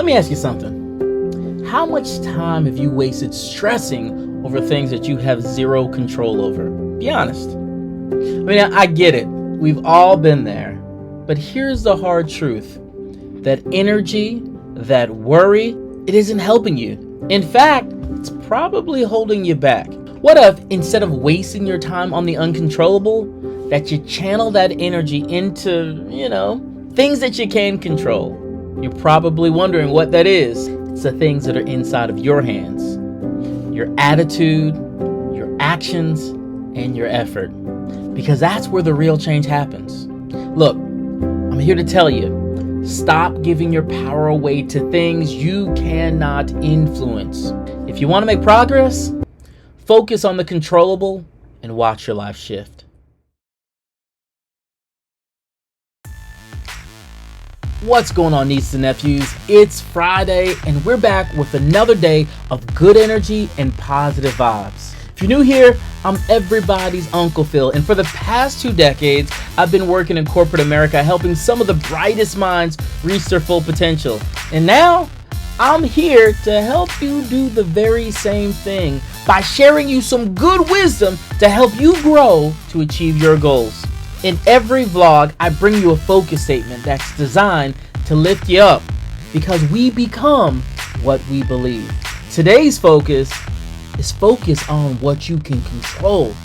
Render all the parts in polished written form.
Let me ask you something. How much time have you wasted stressing over things that you have zero control over? Be honest. I mean, I get it. We've all been there. But here's the hard truth. That energy, that worry, it isn't helping you. In fact, it's probably holding you back. What if, instead of wasting your time on the uncontrollable, that you channel that energy into, things that you can control? You're probably wondering what that is. It's the things that are inside of your hands. Your attitude, your actions, and your effort. Because that's where the real change happens. Look, I'm here to tell you, stop giving your power away to things you cannot influence. If you want to make progress, focus on the controllable and watch your life shift. What's going on, nieces and nephews? It's Friday and we're back with another day of good energy and positive vibes. If you're new here, I'm everybody's Uncle Phil, and for the past 2 decades, I've been working in corporate America helping some of the brightest minds reach their full potential. And now, I'm here to help you do the very same thing by sharing you some good wisdom to help you grow to achieve your goals. In every vlog, I bring you a focus statement that's designed to lift you up because we become what we believe. Today's focus is focus on what you can control.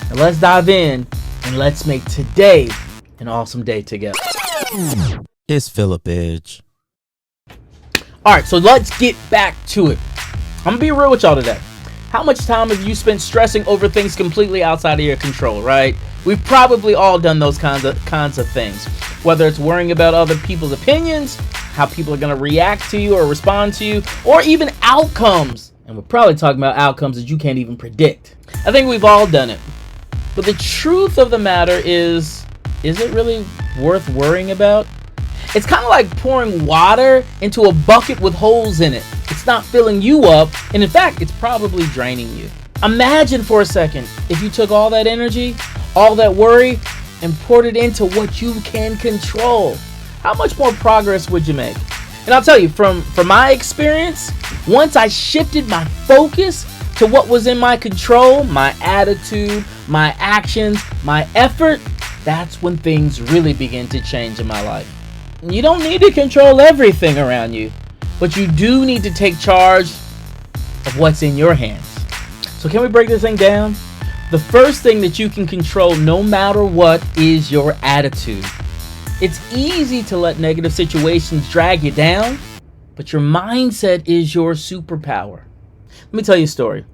Now let's dive in and let's make today an awesome day together. It's Philip Edge. Alright, so let's get back to it. I'm gonna be real with y'all today. How much time have you spent stressing over things completely outside of your control, right? We've probably all done those kinds of things. Whether it's worrying about other people's opinions, how people are going to react to you or respond to you, or even outcomes. And we're probably talking about outcomes that you can't even predict. I think we've all done it. But the truth of the matter is it really worth worrying about? It's kind of like pouring water into a bucket with holes in it. It's not filling you up, and in fact, it's probably draining you. Imagine for a second if you took all that energy, all that worry, and poured it into what you can control. How much more progress would you make? And I'll tell you, from my experience, once I shifted my focus to what was in my control, my attitude, my actions, my effort, that's when things really begin to change in my life. You don't need to control everything around you, but you do need to take charge of what's in your hands. So can we break this thing down? The first thing that you can control no matter what is your attitude. It's easy to let negative situations drag you down, but your mindset is your superpower. Let me tell you a story.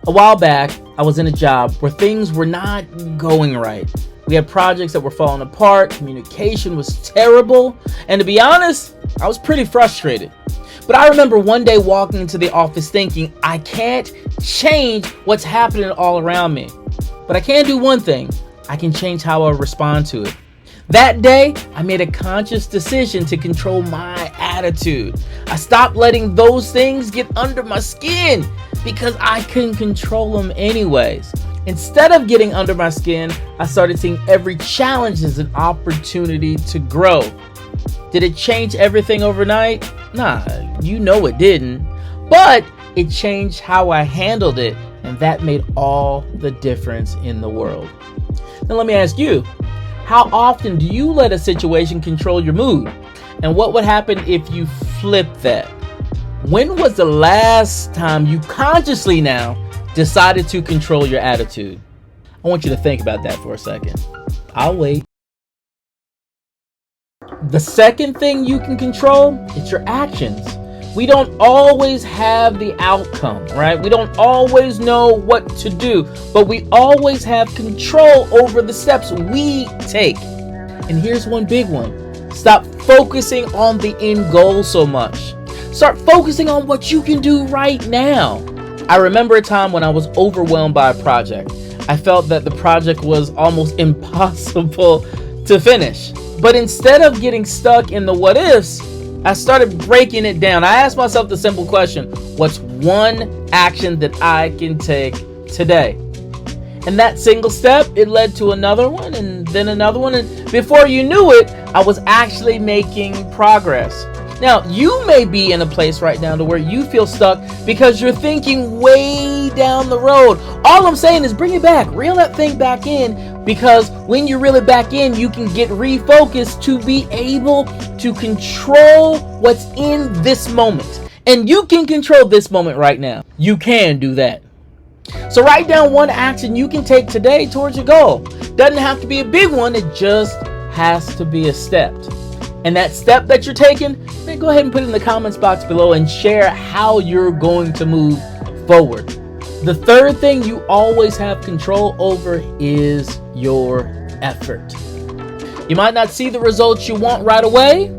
A while back, I was in a job where things were not going right. We had projects that were falling apart, communication was terrible, and to be honest, I was pretty frustrated. But I remember one day walking into the office thinking, I can't change what's happening all around me. But I can do one thing. I can change how I respond to it. That day, I made a conscious decision to control my attitude. I stopped letting those things get under my skin because I couldn't control them anyways. Instead of getting under my skin, I started seeing every challenge as an opportunity to grow. Did it change everything overnight? Nah, it didn't. But it changed how I handled it, and that made all the difference in the world. Now let me ask you, how often do you let a situation control your mood? And what would happen if you flipped that? When was the last time you consciously now decided to control your attitude? I want you to think about that for a second. I'll wait. The second thing you can control is your actions. We don't always have the outcome, right? We don't always know what to do, but we always have control over the steps we take. And here's one big one. Stop focusing on the end goal so much. Start focusing on what you can do right now. I remember a time when I was overwhelmed by a project. I felt that the project was almost impossible to finish. But instead of getting stuck in the what ifs, I started breaking it down. I asked myself the simple question, what's one action that I can take today? And that single step, it led to another one and then another one. And before you knew it, I was actually making progress. Now, you may be in a place right now to where you feel stuck because you're thinking way down the road. All I'm saying is bring it back. Reel that thing back in, because when you reel it back in, you can get refocused to be able to control what's in this moment. And you can control this moment right now. You can do that. So write down one action you can take today towards your goal. Doesn't have to be a big one. It just has to be a step. And that step that you're taking, then go ahead and put it in the comments box below and share how you're going to move forward. The third thing you always have control over is your effort. You might not see the results you want right away,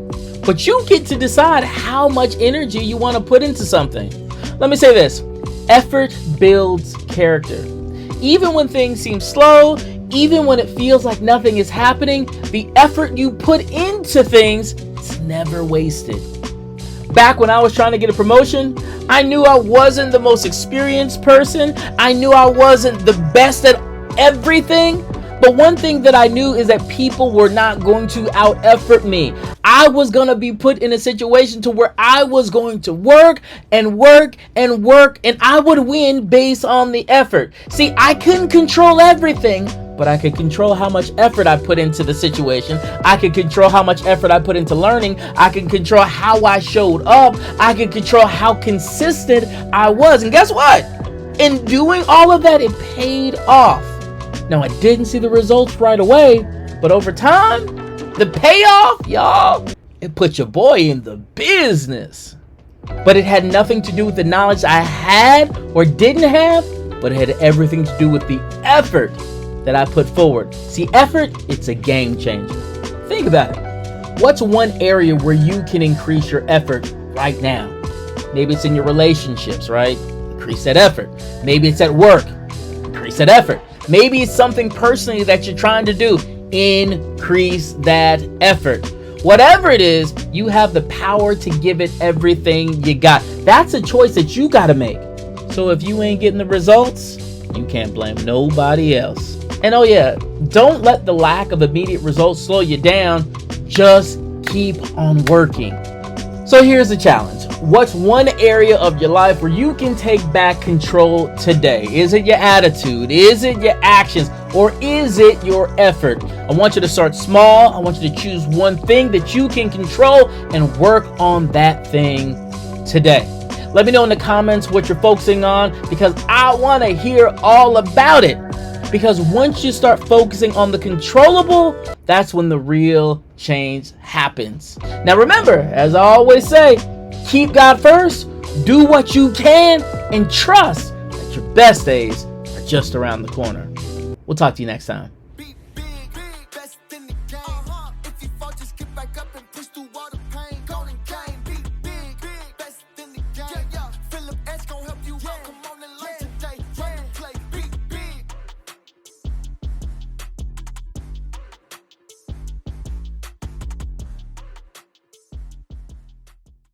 but you get to decide how much energy you want to put into something. Let me say this: effort builds character. Even when things seem slow, even when it feels like nothing is happening, the effort you put into things is never wasted. Back when I was trying to get a promotion, I knew I wasn't the most experienced person. I knew I wasn't the best at everything. But one thing that I knew is that people were not going to out-effort me. I was going to be put in a situation to where I was going to work and work and work, and I would win based on the effort. See, I couldn't control everything, but I could control how much effort I put into the situation. I could control how much effort I put into learning. I could control how I showed up. I could control how consistent I was. And guess what? In doing all of that, it paid off. Now, I didn't see the results right away, but over time, the payoff, y'all, it put your boy in the business. But it had nothing to do with the knowledge I had or didn't have, but it had everything to do with the effort that I put forward. See, effort, it's a game changer. Think about it. What's one area where you can increase your effort right now? Maybe it's in your relationships, right? Increase that effort. Maybe it's at work. Increase that effort. Maybe it's something personally that you're trying to do. Increase that effort. Whatever it is, you have the power to give it everything you got. That's a choice that you got to make. So if you ain't getting the results, you can't blame nobody else. And oh yeah, don't let the lack of immediate results slow you down. Just keep on working. So here's the challenge. What's one area of your life where you can take back control today? Is it your attitude? Is it your actions? Or is it your effort? I want you to start small. I want you to choose one thing that you can control and work on that thing today. Let me know in the comments what you're focusing on, because I want to hear all about it. Because once you start focusing on the controllable, that's when the real change happens. Now remember, as I always say, keep God first, do what you can, and trust that your best days are just around the corner. We'll talk to you next time.